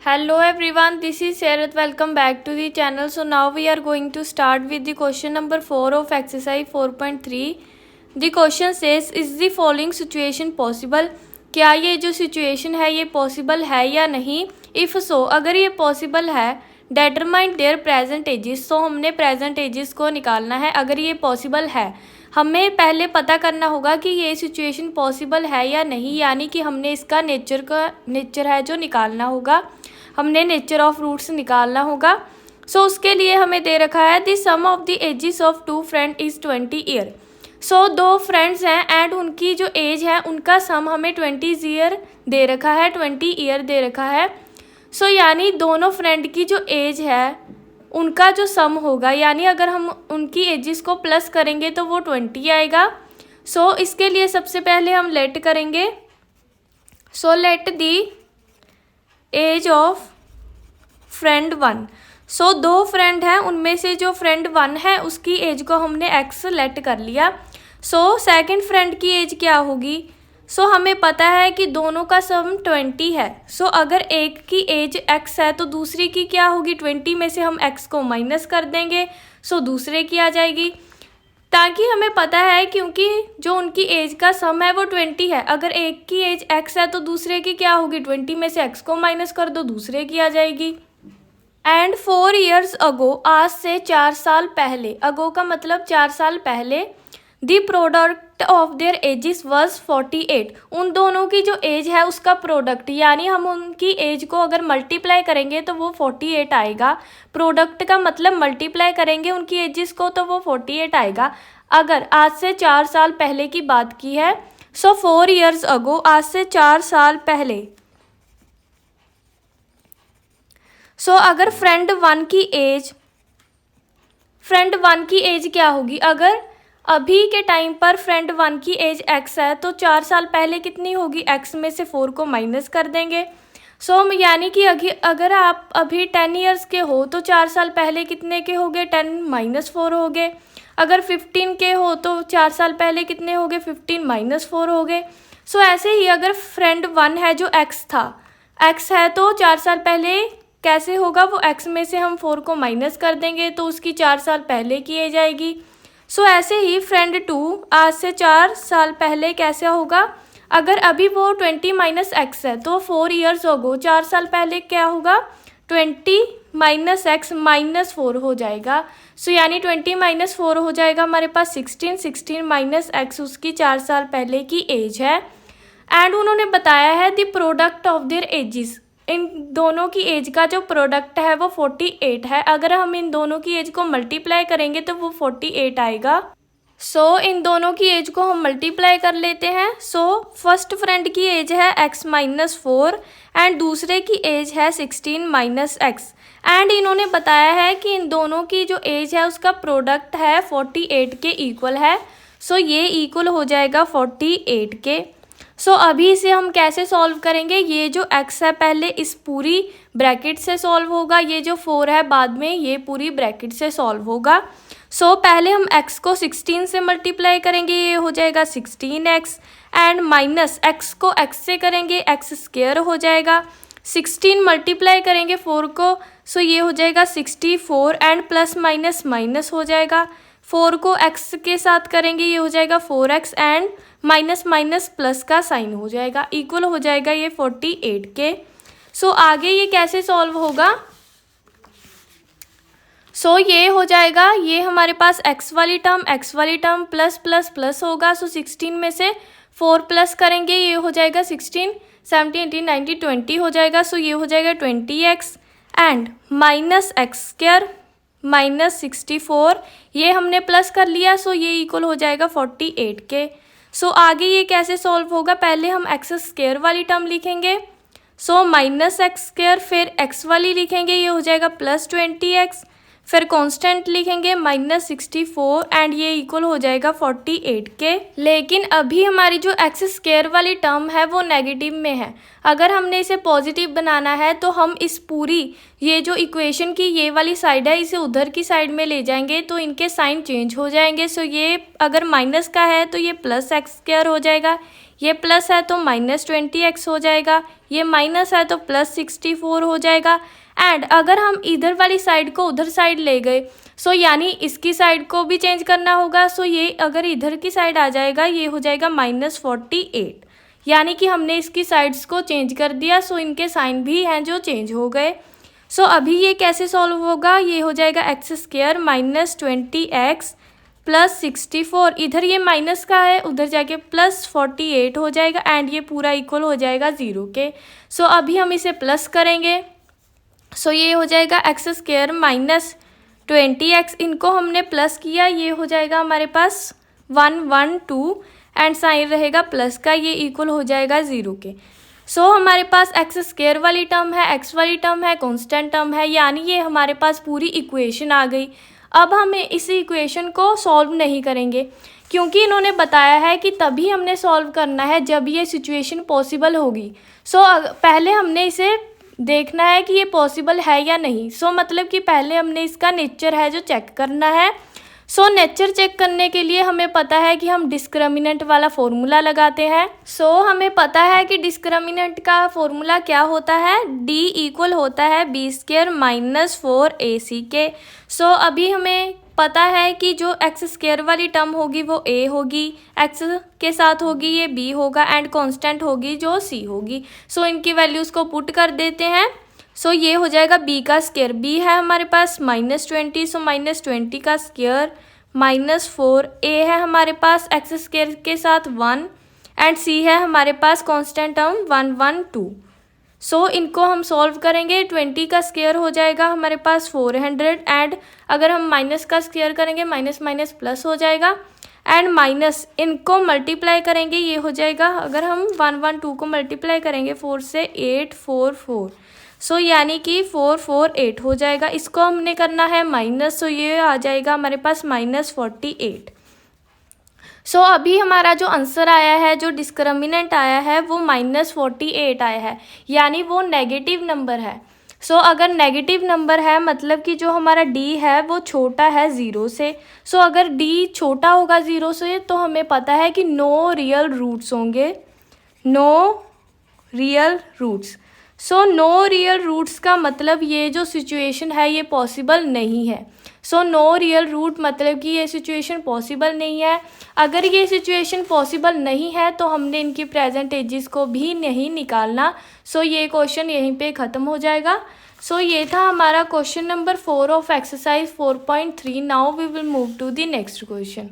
Hello everyone, this is Sarath. Welcome back to the channel. So now we are going to start with the question number 4 of exercise 4.3. The question says, is the following situation possible? क्या ये जो situation है ये possible है या नहीं? If सो, अगर ये पॉसिबल है, डेटरमाइन देयर प्रेजेंट एजेस, तो हमने प्रेजेंट एजेस को निकालना है. अगर ये पॉसिबल है, हमें पहले पता करना होगा कि ये सिचुएशन पॉसिबल है या नहीं, यानी कि हमने इसका नेचर है जो निकालना होगा. हमने नेचर ऑफ रूट्स निकालना होगा. सो उसके लिए हमें दे रखा है the sum of the ages of two friend is 20 year. So दो फ्रेंड्स हैं एंड उनकी जो एज है उनका सम हमें 20 ईयर दे रखा है, 20 ईयर दे रखा है. सो यानी दोनों फ्रेंड की जो एज है उनका जो सम होगा, यानी अगर हम उनकी एजेस को प्लस करेंगे तो वो 20 आएगा. सो इसके लिए सबसे पहले हम लेट करेंगे. So let the age of friend 1. So दो फ्रेंड हैं, उनमें से जो फ्रेंड 1 है उसकी एज को हमने x लेट कर लिया. सो सेकंड फ्रेंड की एज क्या होगी? सो हमें पता है कि दोनों का सम 20 है. सो अगर एक की एज x है तो दूसरी की क्या होगी? 20 में से हम x को माइनस कर देंगे, सो दूसरे की आ जाएगी. ताकि हमें पता है क्योंकि जो उनकी एज का सम है वो 20 है. अगर एक की एज x है तो दूसरे की क्या होगी? 20 में से x को माइनस कर दो, दूसरे की आ जाएगी. एंड 4 years अगो, आज से 4 साल पहले, अगो का मतलब 4 साल पहले, the product of their edges was 48. उन दोनों की जो एज है उसका प्रोडक्ट, यानी हम उनकी एज को अगर मल्टीप्लाई करेंगे तो वो 48 आएगा. प्रोडक्ट का मतलब मल्टीप्लाई करेंगे उनकी एजेस को तो वो 48 आएगा. अगर आज से 4 साल पहले की बात की है, सो 4 years अगो, आज से 4 साल पहले. सो अगर फ्रेंड 1 की एज क्या होगी? अगर अभी के टाइम पर फ्रेंड 1 की एज x है तो 4 साल पहले कितनी होगी? x में से 4 को माइनस कर देंगे. सो यानी कि अगर आप अभी 10 years के हो तो 4 साल पहले कितने के हो गए? 10 माइनस 4 हो गए. अगर 15 के हो तो 4 साल पहले कितने हो गए? 15 माइनस 4 हो गए. सो ऐसे ही अगर फ्रेंड 1 है जो x था, x है तो 4 साल पहले कैसे होगा? वो x में से हम 4 को माइनस कर देंगे तो उसकी 4 साल पहले की एज आएगी. सो ऐसे ही फ्रेंड 2 आज से 4 साल पहले कैसे होगा? अगर अभी वो 20 माइनस x है तो 4 years अगो, 4 साल पहले क्या होगा? 20 माइनस x माइनस 4 हो जाएगा. सो यानी 20 माइनस 4 हो जाएगा हमारे पास 16 माइनस x उसकी 4 साल पहले की एज है. एंड उन्होंने बताया है the product of their ages, इन दोनों की एज का जो प्रोडक्ट है वो 48 है. अगर हम इन दोनों की एज को मल्टीप्लाई करेंगे तो वो 48 आएगा. सो इन दोनों की एज को हम मल्टीप्लाई कर लेते हैं. सो फर्स्ट फ्रेंड की एज है x माइनस 4 एंड दूसरे की एज है 16 माइनस x. एंड इन्होंने बताया है कि इन दोनों की जो एज है उसका प्रोडक्ट है 48 के इक्वल है. सो ये इक्वल हो जाएगा 48 के. सो अभी इसे हम कैसे सॉल्व करेंगे? ये जो x है पहले इस पूरी ब्रैकेट से सॉल्व होगा, ये जो 4 है बाद में ये पूरी ब्रैकेट से सॉल्व होगा. सो पहले हम x को 16 से मल्टीप्लाई करेंगे, ये हो जाएगा 16x. एंड माइनस x को x से करेंगे, x स्क्वायर हो जाएगा. 16 मल्टीप्लाई करेंगे 4 को, सो ये हो जाएगा 64. एंड प्लस माइनस माइनस हो जाएगा. 4 को x के साथ करेंगे, ये हो जाएगा 4x. And minus minus plus का साइन हो जाएगा, इक्वल हो जाएगा ये 48 के. सो आगे ये कैसे सॉल्व होगा? सो ये हो जाएगा, ये हमारे पास x वाली टर्म प्लस प्लस प्लस होगा. सो 16 में से 4 प्लस करेंगे, ये हो जाएगा 16, 17, 18, 19, 20 हो जाएगा. सो ये हो जाएगा 20x. And minus x square minus 64, ये हमने प्लस कर लिया. सो ये इक्वल हो जाएगा 48 के. सो आगे ये कैसे सॉल्व होगा? पहले हम एक्स स्क्वायर वाली टर्म लिखेंगे, सो माइनस एक्स स्क्वायर, फिर एक्स वाली लिखेंगे, ये हो जाएगा प्लस 20x, फिर कांस्टेंट लिखेंगे माइनस 64 एंड ये इक्वल हो जाएगा 48 के. लेकिन अभी हमारी जो एक्स स्क्वायर वाली टर्म है वो नेगेटिव में है. अगर हमने इसे पॉजिटिव बनाना है तो हम इस पूरी ये जो इक्वेशन की ये वाली साइड है इसे उधर की साइड में ले जाएंगे तो इनके साइन चेंज हो जाएंगे. सो ये अगर माइनस का है तो ये प्लस एक्स स्क्वायर हो जाएगा, ये प्लस है तो -20x हो जाएगा, ये माइनस है तो +64 हो जाएगा। एंड अगर हम इधर वाली साइड को उधर साइड ले गए, सो यानी इसकी साइड को भी चेंज करना होगा। सो ये अगर इधर की साइड आ जाएगा, ये हो जाएगा -48, यानी कि हमने इसकी साइड्स को चेंज कर दिया। सो इनके साइन भी हैं जो चेंज हो गए। सो अभी ये कैसे सॉल्व होगा, ये हो जाएगा x² -20x +64, इधर ये माइनस का है, उधर जाके +48 हो जाएगा एंड ये पूरा इक्वल हो जाएगा 0 के। सो अभी हम इसे प्लस करेंगे। सो ये हो जाएगा x² -20x, इनको हमने प्लस किया, ये हो जाएगा हमारे पास 112 एंड साइन रहेगा प्लस का, ये इक्वल हो जाएगा 0 के। सो हमारे पास x² वाली टर्म है, x वाली टर्म है, कांस्टेंट टर्म है, यानी ये हमारे पास पूरी इक्वेशन आ गई। अब हमें इस इक्वेशन को सॉल्व नहीं करेंगे, क्योंकि इन्होंने बताया है कि तभी हमने सॉल्व करना है जब ये सिचुएशन पॉसिबल होगी। सो पहले हमने इसे देखना है कि ये पॉसिबल है या नहीं। सो मतलब कि पहले हमने इसका नेचर है जो चेक करना है। सो नेचर चेक करने के लिए हमें पता है कि हम डिस्क्रिमिनेंट वाला फॉर्मूला लगाते हैं। सो हमें पता है कि डिस्क्रिमिनेंट का फॉर्मूला क्या होता है, d इक्वल होता है b² -4ac के। सो अभी हमें पता है कि जो x² वाली टर्म होगी वो a होगी, x के साथ होगी ये b होगा एंड कांस्टेंट होगी जो c होगी। सो इनकी वैल्यूज़ को पुट कर देते हैं। सो ये हो जाएगा b का स्क्वायर, b है हमारे पास -20, सो -20 का स्क्वायर -4, a है हमारे पास x² के साथ 1 एंड c है हमारे पास कांस्टेंट टर्म 112। सो इनको हम सॉल्व करेंगे, 20 का स्क्वायर हो जाएगा हमारे पास 400 एंड अगर हम माइनस का स्क्वायर करेंगे माइनस माइनस प्लस हो जाएगा एंड माइनस इनको मल्टीप्लाई करेंगे, ये हो जाएगा अगर हम 112 को मल्टीप्लाई करेंगे 4 से 844, सो यानी कि 448 हो जाएगा। इसको हमने करना है माइनस, सो ये आ जाएगा हमारे पास -48। सो अभी हमारा जो आंसर आया है, जो डिस्क्रिमिनेंट आया है वो -48 आया है, यानी वो नेगेटिव नंबर है। सो अगर नेगेटिव नंबर है मतलब कि जो हमारा d है वो छोटा है 0 से। सो अगर d छोटा होगा 0 से तो हमें पता है कि नो रियल रूट्स होंगे, no real roots. So no real roots का मतलब ये जो सिचुएशन है ये पॉसिबल नहीं है। सो नो रियल रूट मतलब कि ये सिचुएशन पॉसिबल नहीं है। अगर ये सिचुएशन पॉसिबल नहीं है तो हमने इनकी प्रेजेंट एजेस को भी नहीं निकालना। सो ये क्वेश्चन यहीं पे ख़त्म हो जाएगा। सो ये था हमारा question number 4 of exercise 4.3। Now we will move to the next question.